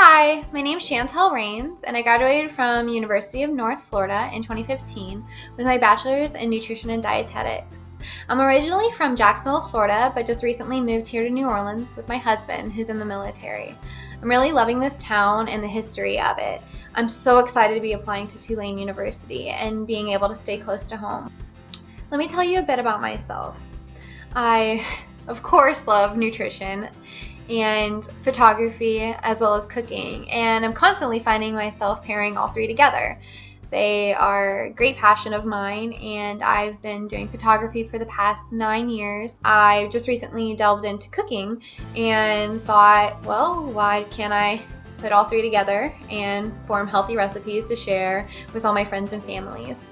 Hi, my name is Chantel Rains, and I graduated from University of North Florida in 2015 with my bachelor's in nutrition and dietetics. I'm originally from Jacksonville, Florida, but just recently moved here to New Orleans with my husband, who's in the military. I'm really loving this town and the history of it. I'm so excited to be applying to Tulane University and being able to stay close to home. Let me tell you a bit about myself. I, of course, love nutrition and photography as well as cooking, and I'm constantly finding myself pairing all three together. They are a great passion of mine, and I've been doing photography for the past 9 years. I just recently delved into cooking and thought, well, why can't I put all three together and form healthy recipes to share with all my friends and families?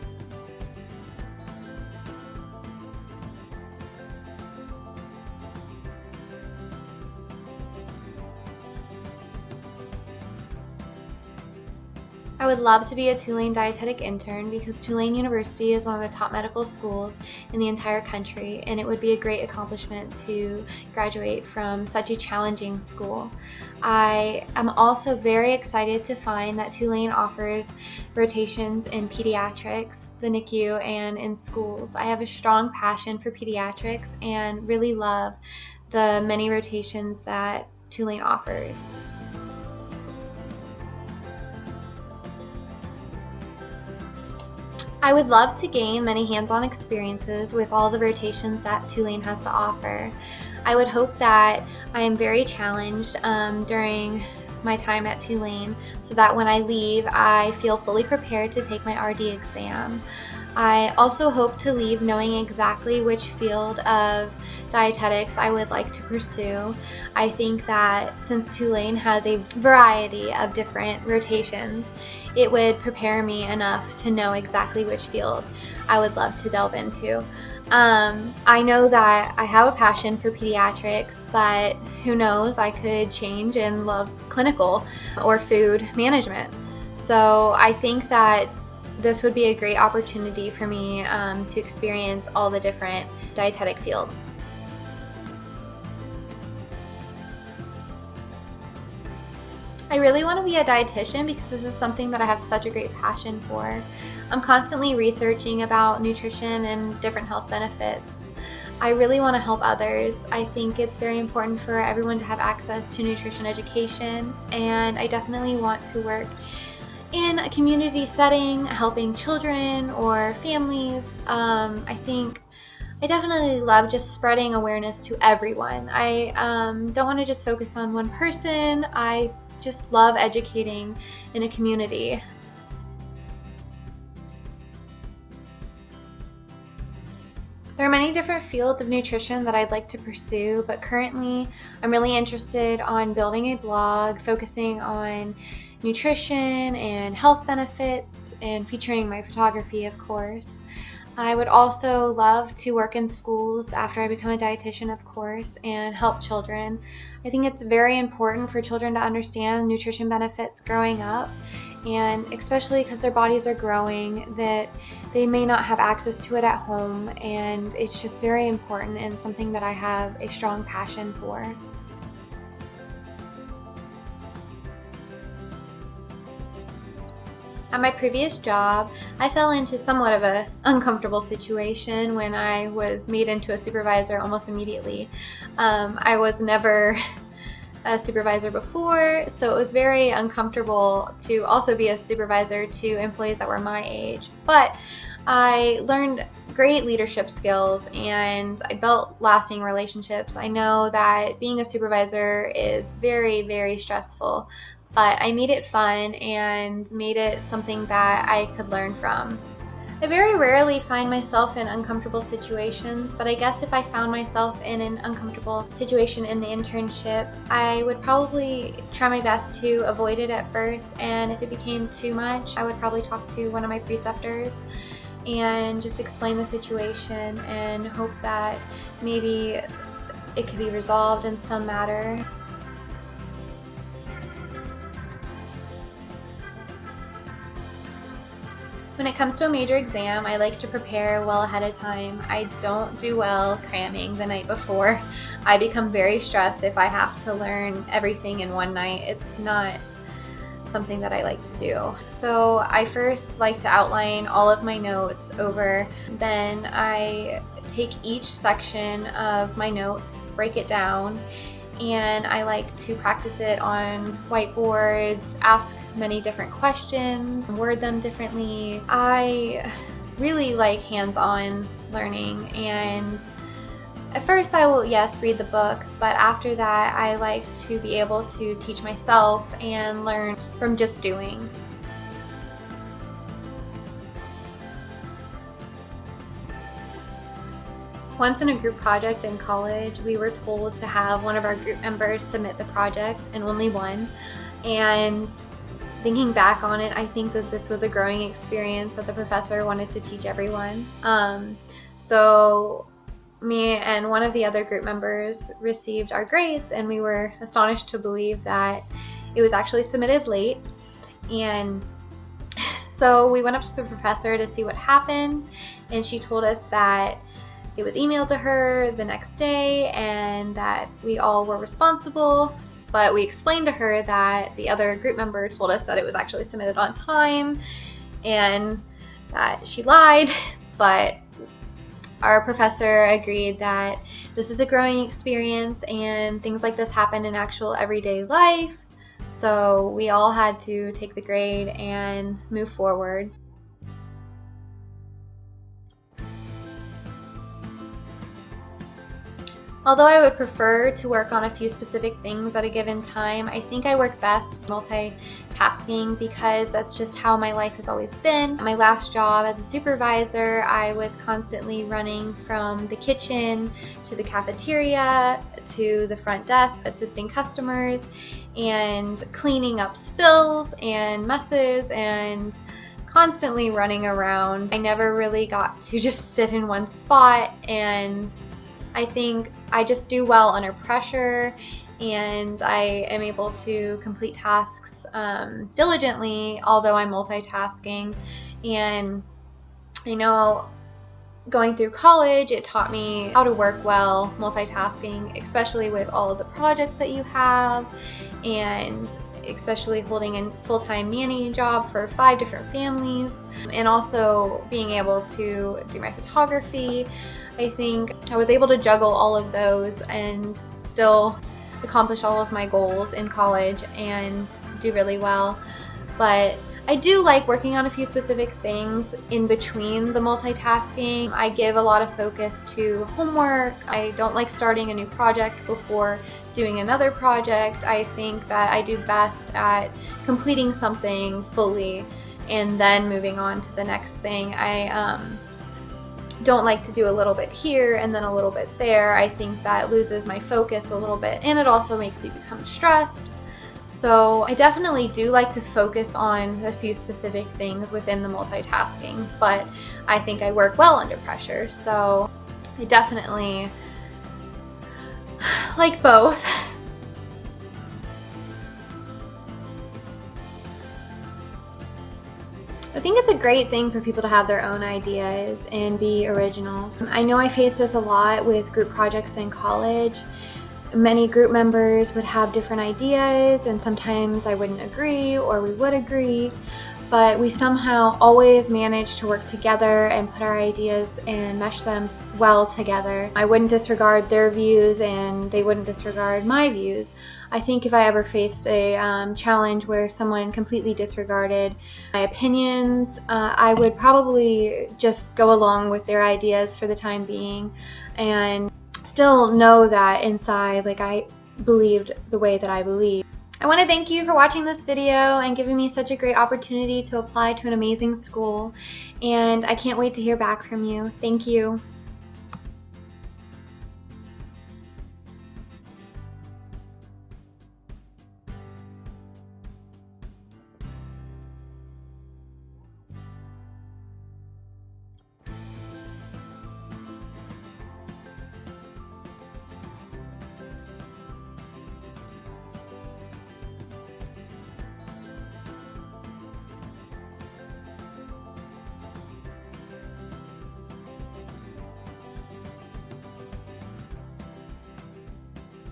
I would love to be a Tulane dietetic intern because Tulane University is one of the top medical schools in the entire country, and it would be a great accomplishment to graduate from such a challenging school. I am also very excited to find that Tulane offers rotations in pediatrics, the NICU, and in schools. I have a strong passion for pediatrics and really love the many rotations that Tulane offers. I would love to gain many hands-on experiences with all the rotations that Tulane has to offer. I would hope that I am very challenged during my time at Tulane so that when I leave, I feel fully prepared to take my RD exam. I also hope to leave knowing exactly which field of dietetics I would like to pursue. I think that since Tulane has a variety of different rotations, it would prepare me enough to know exactly which field I would love to delve into. I know that I have a passion for pediatrics, but who knows, I could change and love clinical or food management. So I think that this would be a great opportunity for me to experience all the different dietetic fields. I really want to be a dietitian because this is something that I have such a great passion for. I'm constantly researching about nutrition and different health benefits. I really want to help others. I think it's very important for everyone to have access to nutrition education, and I definitely want to work in a community setting, helping children or families. I definitely love just spreading awareness to everyone. I don't want to just focus on one person. I just love educating in a community. There are many different fields of nutrition that I'd like to pursue, but currently I'm really interested on building a blog focusing on nutrition and health benefits and featuring my photography, of course. I would also love to work in schools after I become a dietitian, of course, and help children. I think it's very important for children to understand nutrition benefits growing up, and especially because their bodies are growing, that they may not have access to it at home, and it's just very important and something that I have a strong passion for. At my previous job, I fell into somewhat of an uncomfortable situation when I was made into a supervisor almost immediately. I was never a supervisor before, so it was very uncomfortable to also be a supervisor to employees that were my age. But I learned great leadership skills and I built lasting relationships. I know that being a supervisor is very, very stressful, but I made it fun and made it something that I could learn from. I very rarely find myself in uncomfortable situations, but I guess if I found myself in an uncomfortable situation in the internship, I would probably try my best to avoid it at first, and if it became too much, I would probably talk to one of my preceptors and just explain the situation and hope that maybe it could be resolved in some matter. When it comes to a major exam, I like to prepare well ahead of time. I don't do well cramming the night before. I become very stressed if I have to learn everything in one night. It's not something that I like to do. So I first like to outline all of my notes over, then I take each section of my notes, break it down, and I like to practice it on whiteboards, ask many different questions, word them differently. I really like hands-on learning, and at first I will, yes, read the book, but after that I like to be able to teach myself and learn from just doing. Once in a group project in college, we were told to have one of our group members submit the project, and only one. And thinking back on it, I think that this was a growing experience that the professor wanted to teach everyone. So me and one of the other group members received our grades, and we were astonished to believe that it was actually submitted late. And so we went up to the professor to see what happened, and she told us that it was emailed to her the next day and that we all were responsible. But we explained to her that the other group member told us that it was actually submitted on time and that she lied. But our professor agreed that this is a growing experience and things like this happen in actual everyday life. So we all had to take the grade and move forward. Although I would prefer to work on a few specific things at a given time, I think I work best multitasking because that's just how my life has always been. My last job as a supervisor, I was constantly running from the kitchen to the cafeteria to the front desk, assisting customers and cleaning up spills and messes and constantly running around. I never really got to just sit in one spot, and I think I just do well under pressure, and I am able to complete tasks diligently, although I'm multitasking. And I know going through college, it taught me how to work well multitasking, especially with all of the projects that you have, and especially holding a full-time nanny job for 5 different families, and also being able to do my photography. I think I was able to juggle all of those and still accomplish all of my goals in college and do really well. But I do like working on a few specific things in between the multitasking. I give a lot of focus to homework. I don't like starting a new project before doing another project. I think that I do best at completing something fully and then moving on to the next thing. I don't like to do a little bit here and then a little bit there. I think that loses my focus a little bit, and it also makes me become stressed. So I definitely do like to focus on a few specific things within the multitasking, but I think I work well under pressure, so I definitely like both. I think it's a great thing for people to have their own ideas and be original. I know I face this a lot with group projects in college. Many group members would have different ideas, and sometimes I wouldn't agree or we would agree, but we somehow always manage to work together and put our ideas and mesh them well together. I wouldn't disregard their views and they wouldn't disregard my views. I think if I ever faced a challenge where someone completely disregarded my opinions, I would probably just go along with their ideas for the time being and still know that inside, like, I believed the way that I believe. I want to thank you for watching this video and giving me such a great opportunity to apply to an amazing school, and I can't wait to hear back from you. Thank you.